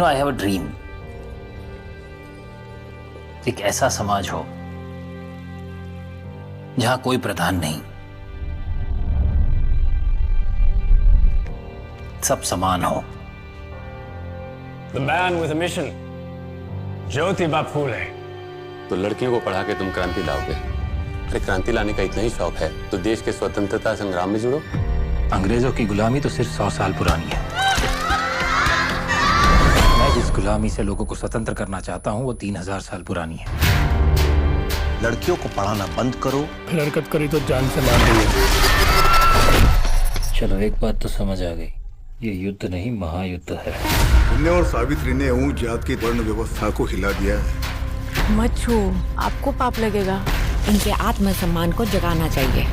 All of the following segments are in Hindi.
आई हैव अ ड्रीम, एक ऐसा समाज हो जहां कोई प्रधान नहीं, सब समान हो। The man with a mission, Jyotiba Phule. तो लड़कियों को पढ़ा के तुम क्रांति लाओगे? अरे क्रांति लाने का इतना ही शौक है तो देश के स्वतंत्रता संग्राम में जुड़ो। अंग्रेजों की गुलामी तो सिर्फ 100 साल पुरानी है। मैं जिस गुलामी से लोगों को स्वतंत्र करना चाहता हूँ वो 3000 साल पुरानी है। लड़कियों को पढ़ाना बंद करो। फिर हरकत करी तो जान से मार देंगे। चलो एक बात तो समझ आ गई, ये युद्ध नहीं महायुद्ध है। पुण्य और सावित्री ने ऊंच जात की वर्ण व्यवस्था को हिला दिया है। मत छू, आपको पाप लगेगा। इनके आत्मसम्मान को जगाना चाहिए।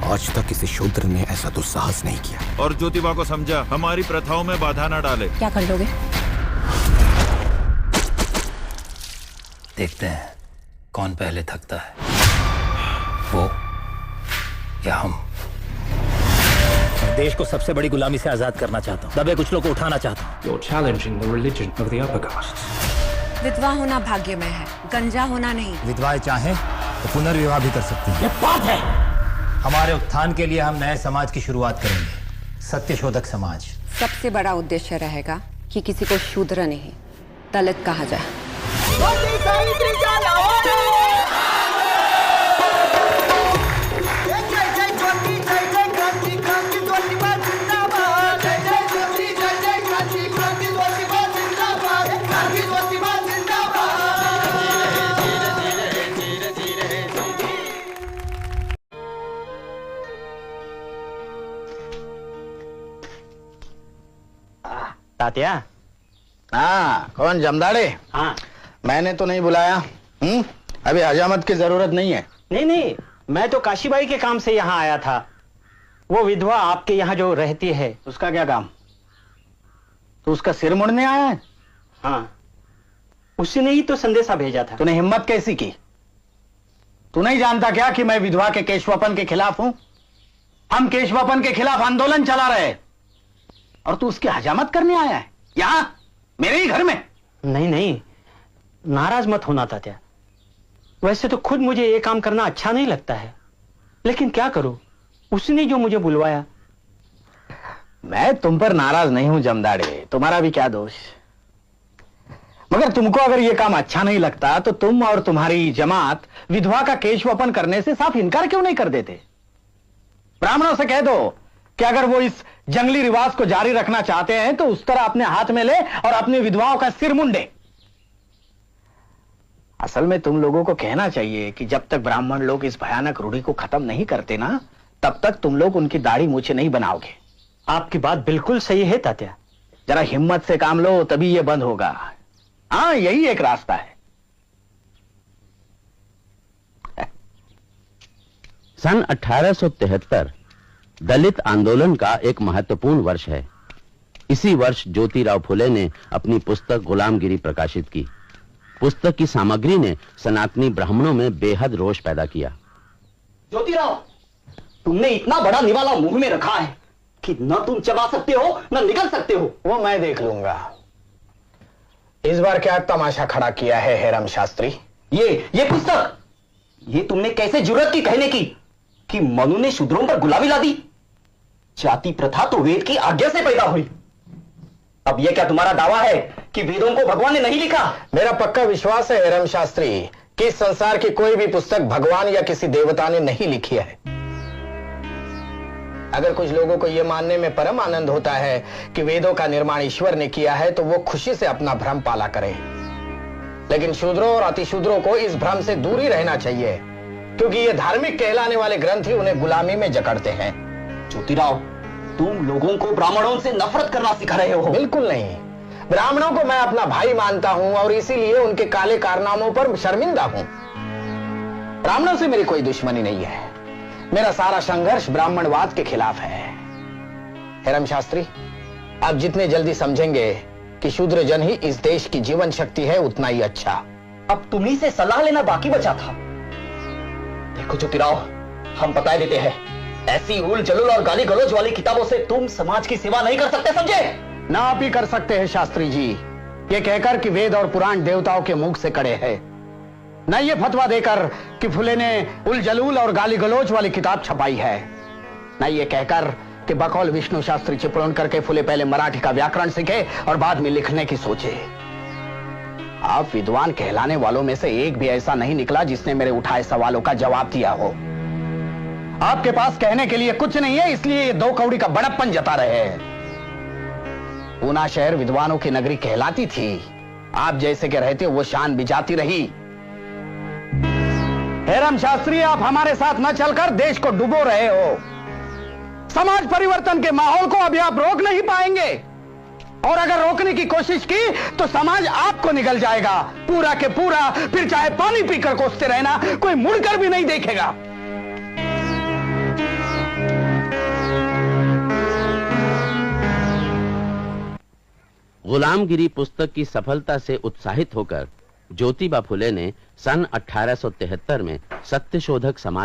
आज तक किसी शूद्र ने ऐसा दुस्साहस नहीं किया। और ज्योतिबा को समझा, हमारी प्रथाओं में बाधा न डाले। क्या कर लोगे? देखते हैं कौन पहले थकता है, वो या हम। देश को सबसे बड़ी गुलामी से आजाद करना चाहता हूँ, दबे कुचलों को उठाना चाहता हूँ। You're challenging the religion of the upper castes. विधवा होना भाग्य में है, गंजा होना नहीं। विधवाएं चाहें तो पुनर्विवाह भी कर सकती हैं। ये बात है। हमारे उत्थान के लिए हम नए समाज की शुरुआत करेंगे, सत्यशोधक समाज। सबसे बड़ा उद्देश्य रहेगा कि किसी को शूद्र नहीं दलित कहा जाए। तात्या। हाँ, कौन जमदाड़े? हाँ। मैंने तो नहीं बुलाया। अभी हजामत की जरूरत नहीं है। नहीं, मैं तो काशीबाई के काम से यहाँ आया था। वो विधवा आपके यहाँ जो रहती है, उसका क्या काम? तो उसका सिर मुड़ने आया है? हाँ, उसने ही तो संदेशा भेजा था। तूने हिम्मत कैसी की? तू नहीं जानता क्या कि मैं विधवा के केशवापन के खिलाफ हूं? हम केशवापन के खिलाफ आंदोलन चला रहे, और तू उसकी हजामत करने आया है यहां मेरे ही घर में? नहीं, नाराज मत होना तात्या। वैसे तो खुद मुझे ये काम करना अच्छा नहीं लगता है, लेकिन क्या करूं, उसने जो मुझे बुलवाया। मैं तुम पर नाराज नहीं हूं जमदाड़े, तुम्हारा भी क्या दोष। मगर तुमको अगर यह काम अच्छा नहीं लगता तो तुम और तुम्हारी जमात विधवा का केशवपन करने से साफ इनकार क्यों नहीं कर देते? ब्राह्मणों से कह दो कि अगर वो इस जंगली रिवाज को जारी रखना चाहते हैं तो उस तरह अपने हाथ में ले और अपनी विधवाओं का सिर मुंडे। असल में तुम लोगों को कहना चाहिए कि जब तक ब्राह्मण लोग इस भयानक रूढ़ी को खत्म नहीं करते ना, तब तक तुम लोग उनकी दाढ़ी मूछें नहीं बनाओगे। आपकी बात बिल्कुल सही है तात्या। जरा हिम्मत से काम लो, तभी यह बंद होगा। हाँ, यही एक रास्ता है। सन 1873 दलित आंदोलन का एक महत्वपूर्ण वर्ष है। इसी वर्ष ज्योतिराव फुले ने अपनी पुस्तक गुलामगिरी प्रकाशित की। पुस्तक की सामग्री ने सनातनी ब्राह्मणों में बेहद रोष पैदा किया। ज्योतिराव, तुमने इतना बड़ा निवाला मुंह में रखा है कि न तुम चबा सकते हो न निकल सकते हो। वो मैं देख लूंगा। इस बार क्या तमाशा खड़ा किया है हेरम शास्त्री? ये पुस्तक, ये तुमने कैसे जुर्रत की कहने की कि मनु ने शूद्रों पर गुलामी ला दी? जाति प्रथा तो वेद की आज्ञा से पैदा हुई। अब यह क्या तुम्हारा दावा है कि वेदों को भगवान ने नहीं लिखा? मेरा पक्का विश्वास है हेरम शास्त्री कि इस संसार की कोई भी पुस्तक भगवान या किसी देवता ने नहीं लिखी है। अगर कुछ लोगों को यह मानने में परम आनंद होता है कि वेदों का निर्माण ईश्वर ने किया है तो वो खुशी से अपना भ्रम पाला करें, लेकिन शूद्रों और अतिशूद्रों को इस भ्रम से दूर ही रहना चाहिए, क्योंकि ये धार्मिक कहलाने वाले ग्रंथ ही उन्हें गुलामी में जकड़ते हैं। ज्योतिराव, तुम लोगों को ब्राह्मणों से नफरत करना सिखा रहे हो। बिल्कुल नहीं, ब्राह्मणों को मैं अपना भाई मानता हूं और इसीलिए उनके काले कारनामों पर शर्मिंदा हूं। ब्राह्मणों से मेरी कोई दुश्मनी नहीं है। मेरा सारा संघर्ष ब्राह्मणवाद के खिलाफ है। हेरम शास्त्री, आप जितने जल्दी समझेंगे कि शूद्र जन ही इस देश की जीवन शक्ति है, उतना ही अच्छा। अब तुम्ही से सलाह लेना बाकी बचा था। देखो ज्योतिराव, हम बता देते हैं, ऐसी उल जलूल और गाली गलौज वाली किताबों से तुम समाज की सेवा नहीं कर सकते, समझे? ना आप ही कर सकते हैं शास्त्री जी, ये कहकर कि वेद और पुराण देवताओं के मुख से कड़े हैं, न ये फतवा देकर कि फुले ने उल जलूल और गाली गलोच वाली किताब छपाई है, न ये कहकर कि बकौल विष्णु शास्त्री चिपळूण करके फुले पहले मराठी का व्याकरण सीखे और बाद में लिखने की सोचे। आप विद्वान कहलाने वालों में से एक भी ऐसा नहीं निकला जिसने मेरे उठाए सवालों का जवाब दिया हो। आपके पास कहने के लिए कुछ नहीं है, इसलिए ये दो कौड़ी का बड़प्पन जता रहे हैं। पूना शहर विद्वानों की नगरी कहलाती थी, आप जैसे के रहते वो शान भी जाती रही। हेरम शास्त्री, आप हमारे साथ न चलकर देश को डुबो रहे हो। समाज परिवर्तन के माहौल को अभी आप रोक नहीं पाएंगे, और अगर रोकने की कोशिश की तो समाज आपको निगल जाएगा पूरा के पूरा, फिर चाहे पानी पीकर कोसते रहना, कोई मुड़कर भी नहीं देखेगा। गुलामगिरी पुस्तक की सफलता से उत्साहित होकर ज्योतिबा फुले ने सन 1873 में सत्यशोधक समाज